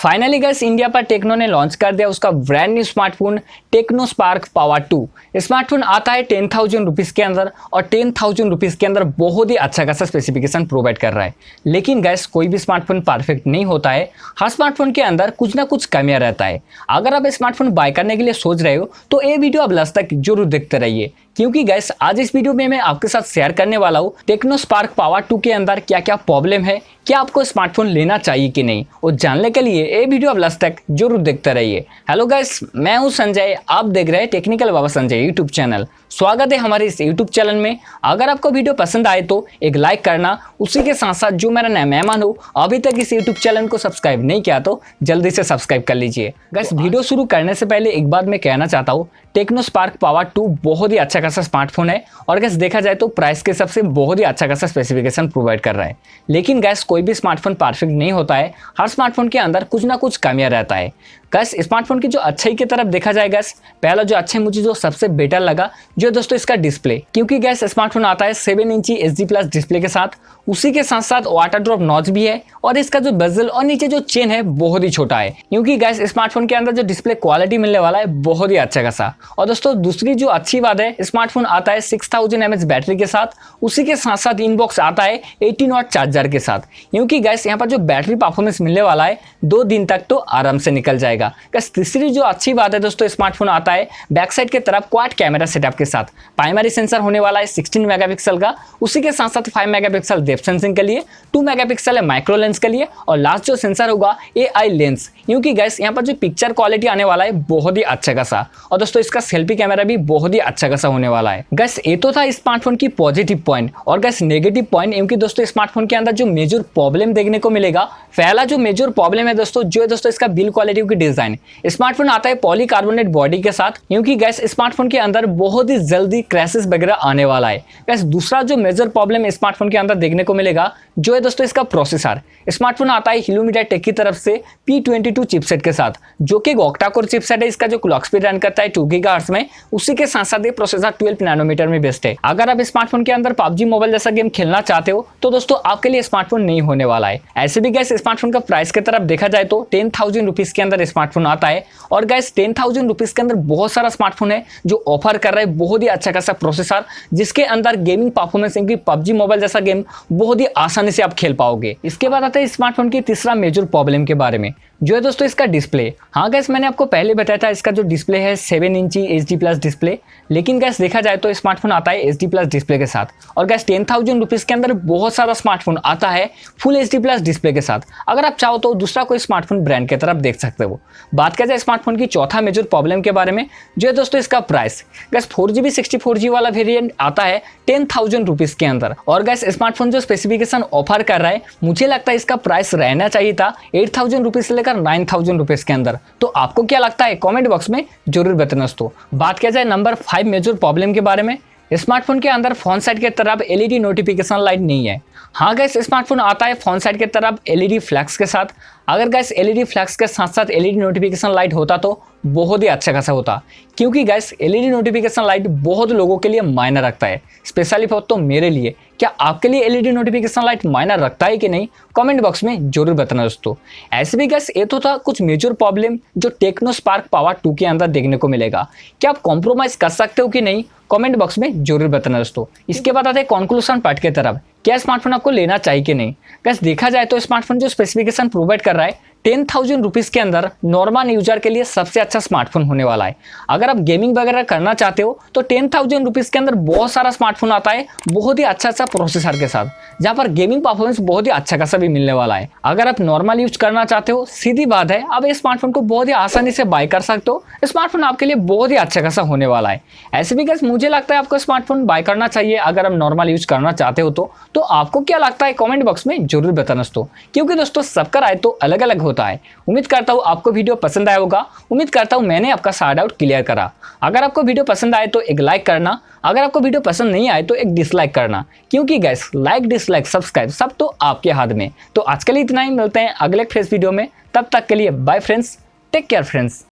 Finally guys India पर techno ने launch कर दिया उसका brand new smartphone Tecno Spark power 2। Smartphone आता है 10,000 रुपीज़ के अंदर और 10,000 रुपीज़ के अंदर बहुत ही अच्छा खासा स्पेसिफिकेशन प्रोवाइड कर रहा है। लेकिन गाइस कोई भी स्मार्टफोन परफेक्ट नहीं होता है, हर स्मार्टफोन के अंदर कुछ ना कुछ कमियां रहता है। अगर आप स्मार्टफोन बाय करने के लिए सोच रहे हो तो ये वीडियो अब लास्ट तक जरूर देखते रहिए, क्योंकि गाइस आज इस वीडियो में मैं आपके साथ शेयर करने वाला हूँ टेक्नो स्पार्क पावर 2 के अंदर क्या क्या प्रॉब्लम है, क्या आपको स्मार्टफोन लेना चाहिए कि नहीं, और जानने के लिए ये वीडियो अब लास्ट तक जरूर देखते रहिए। हेलो गाइस, मैं हूं संजय, आप देख रहे हैं टेक्निकल बाबा संजय यूट्यूब चैनल। स्वागत है हमारे इस यूट्यूब चैनल में। अगर आपको वीडियो पसंद आए तो एक लाइक करना, उसी के साथ साथ जो मेरा नया मेहमान हो अभी तक इस यूट्यूब चैनल को सब्सक्राइब नहीं किया तो जल्दी से सब्सक्राइब कर लीजिए। गाइस वीडियो शुरू करने से पहले एक बात मैं कहना चाहता हूँ, टेक्नो स्पार्क पावर 2 बहुत ही अच्छा खासा स्मार्टफोन है और गैस देखा जाए तो प्राइस के हिसाब से बहुत ही अच्छा खासा स्पेसिफिकेशन प्रोवाइड कर रहा है। लेकिन गैस कोई भी स्मार्टफोन परफेक्ट नहीं होता है, हर स्मार्टफोन के अंदर कुछ ना कुछ कमियां रहता है। गैस स्मार्टफोन की जो अच्छाई की तरफ देखा जाए, गैस पहला जो अच्छा मुझे जो सबसे बेटर लगा जो दोस्तों इसका डिस्प्ले, क्योंकि गैस स्मार्टफोन आता है 7 इंची HD+ डिस्प्ले के साथ, उसी के साथ साथ वाटर ड्रॉप नॉच भी है और इसका जो बेजल और नीचे जो चेन है बहुत ही छोटा है, क्योंकि गैस स्मार्टफोन के अंदर जो डिस्प्ले क्वालिटी मिलने वाला है बहुत ही अच्छा खासा। और दोस्तों दूसरी जो अच्छी बात है, स्मार्टफोन आता है 6000 mAh बैटरी के साथ, उसी के साथ साथ इनबॉक्स आता है 18 वाट चार्जर के साथ, क्योंकि गैस यहाँ पर जो बैटरी परफॉर्मेंस मिलने वाला है 2 दिन तक तो आराम से निकल जाएगा। गैस तीसरी जो अच्छी बात है दोस्तों, स्मार्टफोन आता है बैक साइड के तरफ क्वाड कैमरा सेटअप के साथ। प्राइमरी सेंसर होने वाला है 16 मेगापिक्सल का, उसी के साथ साथ 5 मेगापिक्सल डेप्थ सेंसिंग के लिए, 2 मेगापिक्सल है माइक्रो लेंस के लिए, और लास्ट जो सेंसर होगा AI लेंस, क्योंकि गैस यहाँ पर जो पिक्चर क्वालिटी आने वाला है बहुत ही अच्छा खासा। और दोस्तों इसका सेल्फी कैमरा भी बहुत ही अच्छा खासा होने वाला है। गैस ये तो था स्मार्टफोन की पॉजिटिव पॉइंट, और गैस नेगेटिव पॉइंट, क्योंकि दोस्तों स्मार्टफोन के अंदर जो मेजर प्रॉब्लम देखने को मिलेगा, पहला जो मेजर प्रॉब्लम है दोस्तों जो है दोस्तों इसका बिल्ड क्वालिटी की डिजाइन। स्मार्टफोन आता है पॉलीकार्बोनेट बॉडी के साथ, क्योंकि गैस स्मार्टफोन के अंदर बहुत ही जल्दी क्रैशेस वगैरह आने वाला है। गैस दूसरा जो मेजर प्रॉब्लम स्मार्टफोन के अंदर देखने को मिलेगा जो है दोस्तों इसका प्रोसेसर। स्मार्टफोन आता है हीलियोमीटर टेक की तरफ से P22 चिपसेट के साथ, जो कि ऑक्टा कोर चिपसेट है। इसका जो क्लॉक स्पीड रन करता है 2 गीगाहर्ट्ज में, उसी के साथ साथ ये प्रोसेसर 12 नैनोमीटर में बेस्ट है। अगर आप स्मार्टफोन के अंदर PUBG मोबाइल जैसा गेम खेलना चाहते हो तो दोस्तों आपके लिए स्मार्टफोन नहीं होने वाला है। ऐसे भी गैस स्मार्टफोन का प्राइस की तरफ देखा जाए तो 10,000 रुपीज के अंदर स्मार्टफोन आता है, और गैस 10,000 रुपीज के अंदर बहुत सारा स्मार्टफोन है जो ऑफर कर रहा है बहुत ही अच्छा खासा प्रोसेसर, जिसके अंदर गेमिंग परफॉर्मेंस, क्योंकि PUBG मोबाइल जैसा गेम बहुत ही आसानी से आप खेल पाओगे। इसके बाद आता है स्मार्टफोन की तीसरा मेजर प्रॉब्लम के बारे में, जो है दोस्तों इसका डिस्प्ले। हाँ गैस मैंने आपको पहले बताया था इसका जो डिस्प्ले है 7 इंची HD+ डिस्प्ले, लेकिन गैस देखा जाए तो स्मार्टफोन आता है HD+ डिस्प्ले के साथ, और गैस 10,000 रुपीज के अंदर बहुत सारा स्मार्टफोन आता है फुल HD+ डिस्प्ले के साथ। अगर आप चाहो तो दूसरा कोई स्मार्टफोन ब्रांड की तरफ देख सकते हो। बात किया जाए स्मार्टफोन की चौथा मेजर प्रॉब्लम के बारे में, जो है दोस्तों इसका प्राइस। गैस 4GB 64GB वाला वेरिएंट आता है 10,000 रुपीज के अंदर, और गैस स्मार्टफोन जो स्पेसिफिकेशन ऑफर कर रहा है, मुझे लगता है इसका प्राइस रहना चाहिए था 8,000 रुपीज से लेकर 9,000 रुपीज के अंदर। तो आपको क्या लगता है कमेंट बॉक्स में जरूर बताना दोस्तों। बात किया जाए नंबर 5 मेजर प्रॉब्लम के बारे में, स्मार्टफोन के अंदर फ्रंट साइड के तरफ LED नोटिफिकेशन लाइट नहीं है। हाँ गैस स्मार्टफोन आता है फ्रंट साइड के तरफ LED फ्लैक्स के साथ। अगर गैस LED फ्लैक्स के साथ साथ LED नोटिफिकेशन लाइट होता तो बहुत ही अच्छा खासा होता, क्योंकि गैस LED नोटिफिकेशन लाइट बहुत लोगों के लिए मायने रखता है, स्पेशली तो मेरे लिए। क्या आपके लिए LED नोटिफिकेशन लाइट मायने रखता है कि नहीं, कमेंट बॉक्स में जरूर बताना दोस्तों। ऐसे भी गैस ये तो था कुछ मेजर प्रॉब्लम जो टेक्नो स्पार्क पावर 2 के अंदर देखने को मिलेगा। क्या आप कॉम्प्रोमाइज कर सकते हो कि नहीं, कमेंट बॉक्स में जरूर बताना दोस्तों। इसके बाद आते हैं कंक्लूजन पार्ट की तरफ, क्या स्मार्टफोन आपको लेना चाहिए कि नहीं। गैस देखा जाए तो स्मार्टफोन जो स्पेसिफिकेशन प्रोवाइड कर रहा है 10,000 रुपीज के अंदर नॉर्मल यूजर के लिए सबसे अच्छा स्मार्टफोन होने वाला है। अगर आप गेमिंग वगैरह करना चाहते हो तो 10,000 रुपीज के अंदर बहुत सारा स्मार्टफोन आता है बहुत ही अच्छा अच्छा प्रोसेसर के साथ, जहां पर गेमिंग परफॉर्मेंस बहुत ही अच्छा खासा भी मिलने वाला है। अगर आप नॉर्मल यूज करना चाहते हो, सीधी बात है आप इस स्मार्टफोन को बहुत ही आसानी से बाय कर सकते हो। स्मार्टफोन आपके लिए बहुत ही अच्छा खासा होने वाला है। ऐसे भी गैस मुझे लगता है आपको स्मार्टफोन बाय करना चाहिए अगर आप नॉर्मल यूज करना चाहते हो तो आपको क्या लगता है कमेंट बॉक्स में जरूर बताना दोस्तों, क्योंकि दोस्तों सबका राय तो अलग अलग होता है। उम्मीद करता हूँ आपको वीडियो पसंद आया होगा। उम्मीद करता हूँ मैंने आपका सारा डाउट क्लियर करा। अगर आपको वीडियो पसंद आए तो एक लाइक करना, अगर आपको वीडियो पसंद नहीं आए तो एक डिसलाइक करना, क्योंकि गैस लाइक डिसलाइक सब्सक्राइब सब तो आपके हाथ में। तो आज के लिए इतना ही, मिलते हैं अगले फ्रेश वीडियो में, तब तक के लिए bye friends, take care friends.